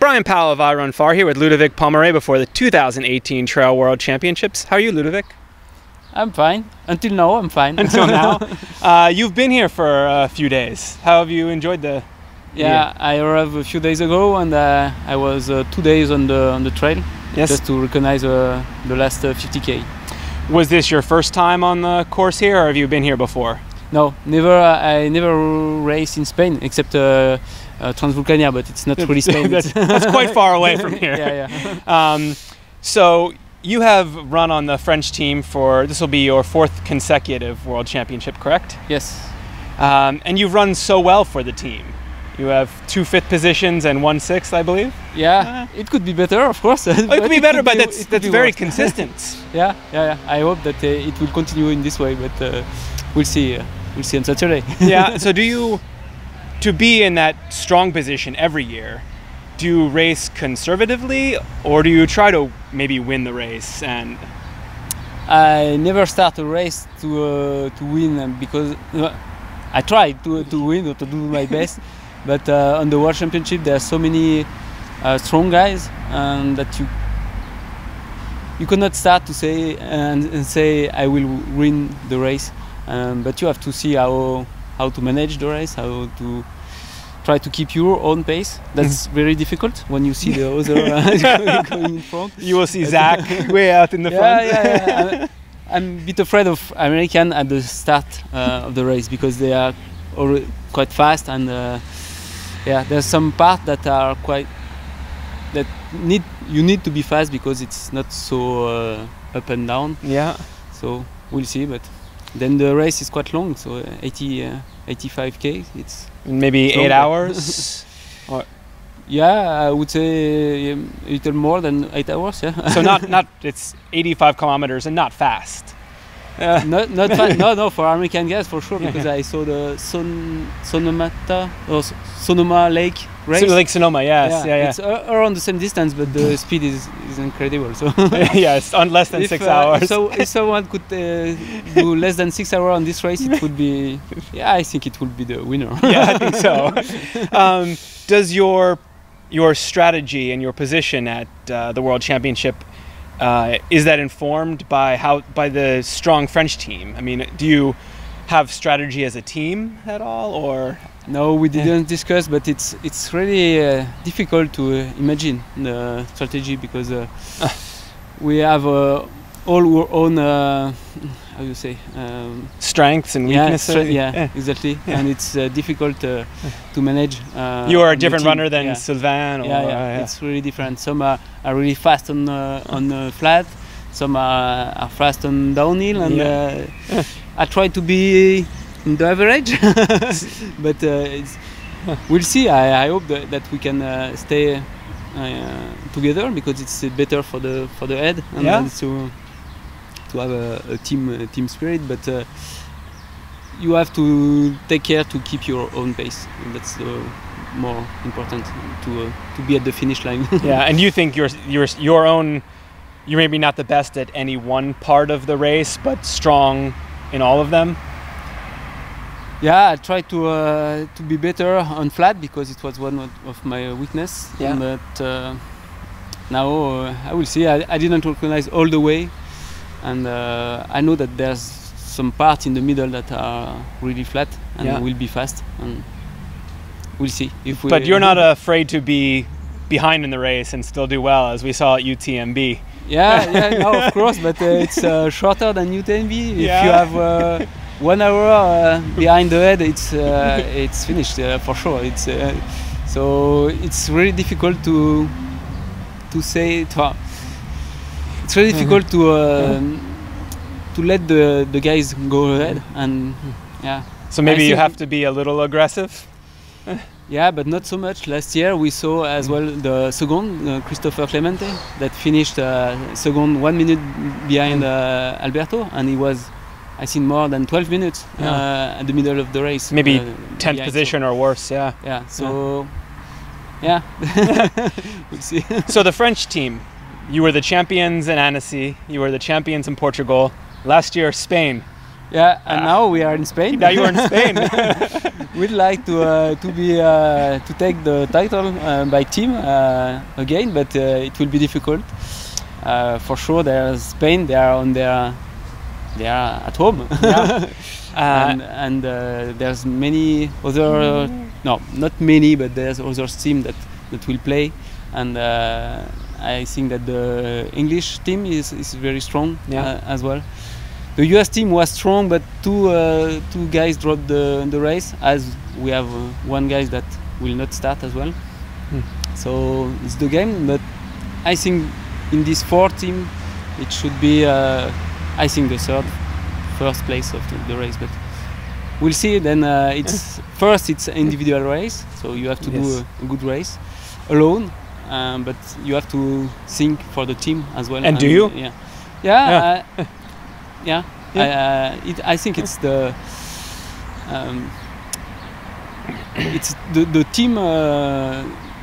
Brian Powell of I Run Far here with Ludovic Pommeret before the 2018 Trail World Championships. How are you, Ludovic? I'm fine. Until now, I'm fine. Until now? You've been here for a few days. How have you enjoyed the year? I arrived a few days ago and I was 2 days on the trail, yes, just to recognize the last 50k. Was this your first time on the course here, or have you been here before? No, never. I never raced in Spain except Transvulcania, but it's not really Spain. that's quite far away from here. Yeah. So you have run on the French team for, this will be your 4th consecutive World Championship, correct? Yes. And you've run so well for the team. You have 2 5th positions and 1 6th, I believe. Yeah, it could be better, of course. It could be better, but that's very consistent. Yeah. I hope that it will continue in this way, but we'll see. We'll see on Saturday. Yeah. So to be in that strong position every year, do you race conservatively, or do you try to maybe win the race? And I never start a race to win, because I try to win or to do my best. But on the World Championship, there are so many strong guys, and that you cannot start to say and say I will win the race. But you have to see how to manage the race, how to try to keep your own pace. That's very difficult when you see the other going in front. You will see Zach way out in the front. Yeah. I'm a bit afraid of American at the start of the race, because they are already quite fast, and there's some parts that are you need to be fast, because it's not so up and down. Yeah. So we'll see, but then the race is quite long, so 85k. It's maybe 8 hours. Or yeah, I would say a little more than 8 hours. Yeah. So not it's 85 kilometers and not fast. Not fast. No, for American guys for sure, because I saw the Sonoma Lake race. Lake Sonoma, yes. Yeah. It's around the same distance, but the speed is incredible. So yeah, it's on less than 6 hours. So if someone could do less than 6 hours on this race, it would be. Yeah, I think it would be the winner. Yeah, I think so. Does your strategy and your position at the World Championship, is that informed by the strong French team? I mean, do you have strategy as a team at all, or? No, we didn't discuss, but it's really difficult to imagine the strategy, because we have all our own how you say strengths and weaknesses. Exactly. Yeah. And it's difficult to manage. You are a different runner than Sylvain. It's really different. Some are really fast on flat, some are fast on downhill, and I try to be in the average, but we'll see. I hope that we can stay together, because it's better for the head, and to have a team spirit. But you have to take care to keep your own pace. That's more important, to be at the finish line. Yeah, and you think you're maybe not the best at any one part of the race, but strong in all of them. Yeah, I try to be better on flat, because it was one of my weakness. Yeah. But now I will see. I didn't recognize all the way, and I know that there's some parts in the middle that are really flat and will be fast, and we'll see. But you're not afraid to be behind in the race and still do well, as we saw at UTMB. No, of course, but it's shorter than UTMB. If you have 1 hour behind the head, it's finished for sure. So it's really difficult to say. It's really difficult to let the guys go ahead, and So maybe you have to be a little aggressive. Yeah, but not so much. Last year we saw as well the second, Christopher Clemente, that finished second 1 minute behind Alberto, and he was, I think, more than 12 minutes at the middle of the race. Maybe 10th position or worse, Yeah, so, we'll see. So the French team, you were the champions in Annecy, you were the champions in Portugal. Last year, Spain. Yeah, and now we are in Spain. Now you are in Spain. We'd like to take the title by team again, but it will be difficult. For sure, there's Spain. They are at home. Yeah. And there's many other, no, not many, but there's other teams that will play, and I think that the English team is very strong as well. The US team was strong, but two guys dropped the race, as we have one guy that will not start as well. So it's the game, but I think in this 4 team it should be I think the first place of the race, but we'll see. Then it's it's an individual race, so you have to do a good race alone, but you have to think for the team as well. And do you? Yeah. I think it's the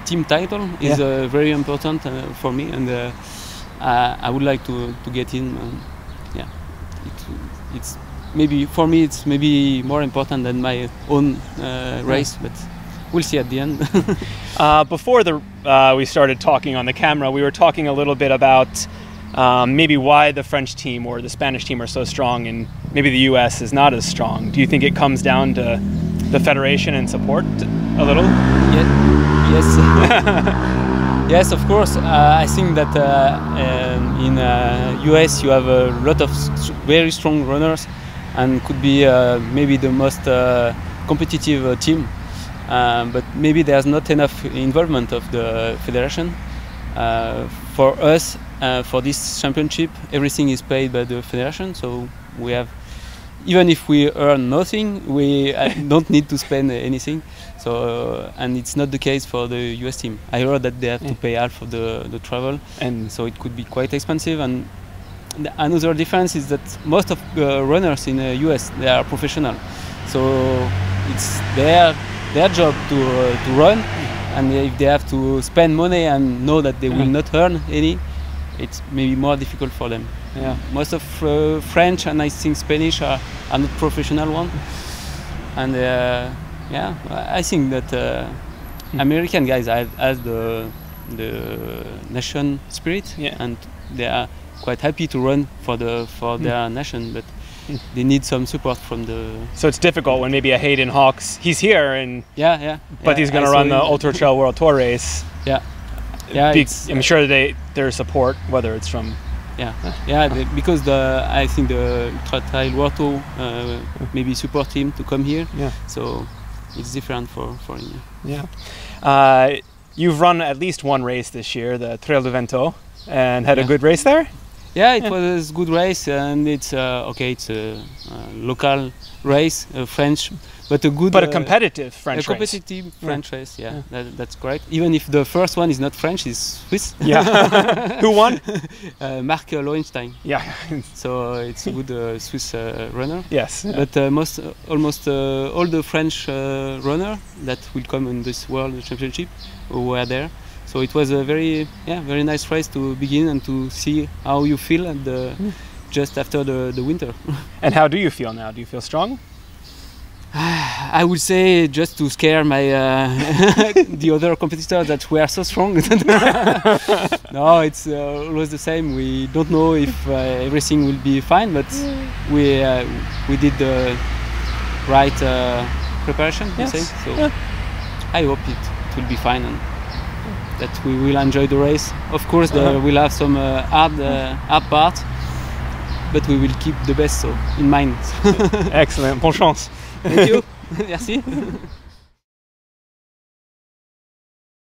team title is very important for me, and I would like to get in. It's maybe for me it's maybe more important than my own race, but we'll see at the end. Before we started talking on the camera, we were talking a little bit about maybe why the French team or the Spanish team are so strong and maybe the US is not as strong. Do you think it comes down to the federation and support a little? Yes. Yes, of course. I think that in US you have a lot of very strong runners and could be maybe the most competitive team. But maybe there's not enough involvement of the federation. For us, for this championship, everything is paid by the federation, so we have, even if we earn nothing, we don't need to spend anything. So and it's not the case for the US team. I heard that they have to pay half of the travel, and so it could be quite expensive. And another difference is that most of the runners in the US, they are professional, so it's their job to run. And if they have to spend money and know that they will not earn any, it's maybe more difficult for them. Yeah. Most of French and I think Spanish are not professional ones. And I think that American guys have the nation spirit, and they are quite happy to run for their nation, but they need some support from the. So it's difficult when maybe a Hayden Hawks, he's here and but he's going to run the Ultra Trail World Tour race. I'm sure their support, whether it's from. Because I think the Ultra Trail World Tour maybe support him to come here. So it's different for him. You've run at least one race this year, the Trail du Vento, and had a good race there. Yeah, it was a good race, and it's it's a local race, French, but a good. But a competitive French race. A competitive French race, that's correct. Even if the first one is not French, it's Swiss. Who won? Marc Lohenstein. So it's a good Swiss runner. Yes. But almost all the French runners that will come in this World Championship were there. So it was a very nice race to begin and to see how you feel just after the winter. And how do you feel now? Do you feel strong? I would say just to scare my the other competitors that we are so strong. No, it's always the same. We don't know if everything will be fine, but we did the right preparation. Yes. So I hope it will be fine and that we will enjoy the race. Of course, we'll have some hard part, but we will keep the best in mind. Excellent. Bonne chance. Thank you. Merci.